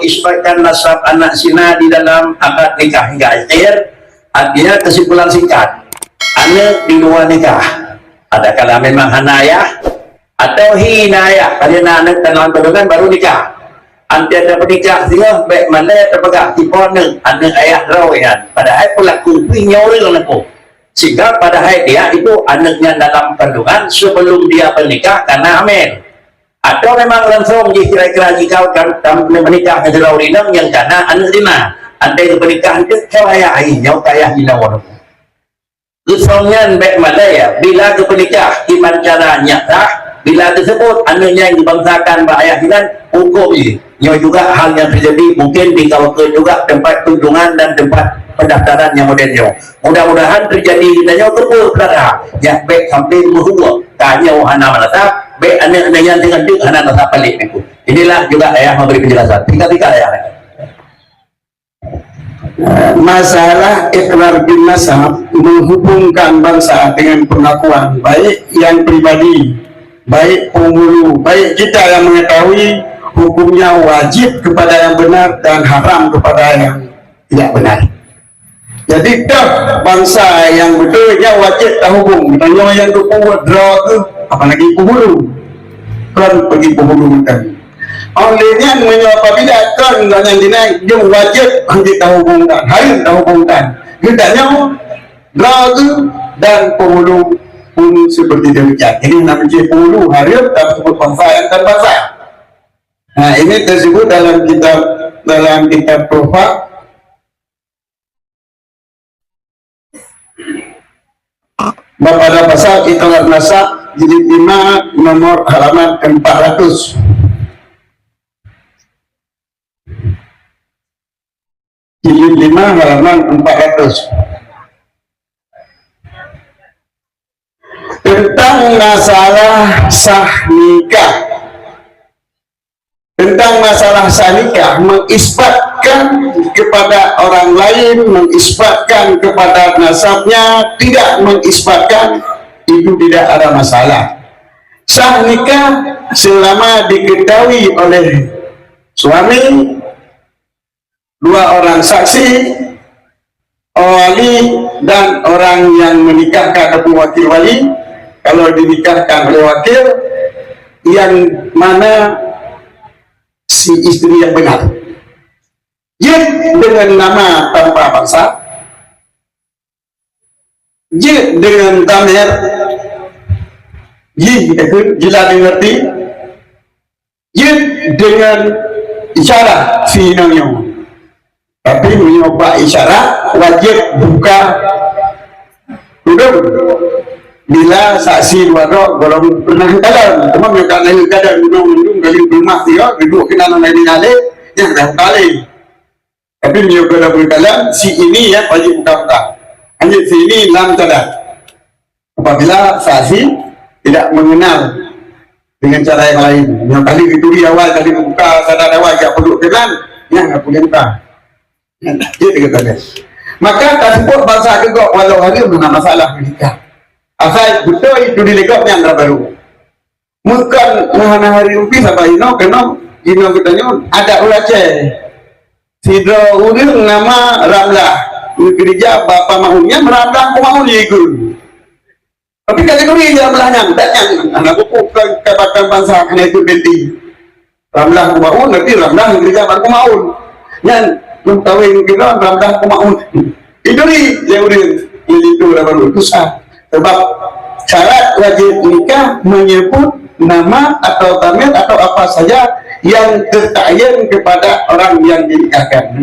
mengisbatkan nasab anak sina di dalam akad nikah hingga akhir. Artinya kesimpulan singkat, anak di luar nikah ada kala memang hanayah atau hinayah, karena anak dalam kandungan baru nikah. Ante ada pernikah sehingga baik mana terpegang tipon anak ayah rawian padahal pelaku pinyori lepo, sehingga padahal dia itu anaknya dalam kandungan sebelum dia bernikah karena hamil. Atau memang langsung kira-kira jika menikah dengan rawian yang karena anak lima. Andai pernikahan itu kaya ayahnya kaya hinawan. Usongnya baik mana ya, bila ke pernikah iman cara nyata, bila tersebut anaknya yang dibangsakan ayah hinan hukum ini. Juga hal yang terjadi mungkin di kawasan juga tempat kunjungan dan tempat pendaftaran yang modelnya. Mudah-mudahan terjadi hidupnya kebul perkara yang baik sampai berhubung tanya wahana malasa baik anak-anaknya dengan dia anak malasa pelik itu. Inilah juga ayah memberi penjelasan. Tinggal-tinggal ayah. Masalah ikrar bin nasab menghubungkan bangsa dengan pengakuan baik yang pribadi, baik penghulu, baik kita yang mengetahui hukumnya wajib kepada yang benar dan haram kepada yang tidak benar. Jadi bangsa yang betulnya wajib terhubung. Tanya yang berkuat draw tu, apalagi penghulu kan pergi penghulu makan. Olehnya apabila kan yang dinaik dia wajib dihubungkan, harus dihubungkan. Hendaknya dragu dan penghulu pun seperti demikian. Ini namanya penghulu harus tersebut bangsa yang terbangsa. Nah ini tersebut dalam kitab Profa. Pada pasal ikrar nasab jilid 5 nomor halaman 400. Jilid 5 halaman 400. Tentang masalah sah nikah. Tentang masalah sah nikah, mengisbatkan kepada orang lain, mengisbatkan kepada nasabnya, tidak mengisbatkan, itu tidak ada masalah. Sah nikah selama diketahui oleh suami, dua orang saksi, wali dan orang yang menikahkan atau wakil wali. Kalau dinikahkan oleh wakil, yang mana si istri yang benar, jid dengan nama tanpa bangsa, jid dengan tamer, jid itu jelas dimengerti, jid dengan isyarat finalnya. Tapi mencoba isyarat wajib buka tudung bila saksi dua golong pernah dalam cuma mereka lain kadang gunung dari rumah dia duduk kena lain nyale yang dah kali. Tapi mencoba dalam si ini ya wajib buka hanya si ini dalam cadar. Apabila saksi tidak mengenal dengan cara yang lain, yang kali itu di awal kali buka sadar awal tak perlu kenal yang aku minta. Maka tersebut bangsa juga walau hari mana masalah menikah asal betul itu dilegap yang baru bukan hari rupi sampai ino kena ino katanya ada ulace sidro uring nama Ramlah gereja bapak mahumnya Ramlah kumaun ikut tapi kategori Ramlahnya anak buku kebatan bangsa kena itu benti Ramlah kumaun nanti Ramlah gereja bapak kumaun yang mentawin kita Ramlah kumaun itu nih yang udah itu baru itu sah. Sebab syarat wajib nikah menyebut nama atau tamir atau apa saja yang tertayan kepada orang yang dinikahkan.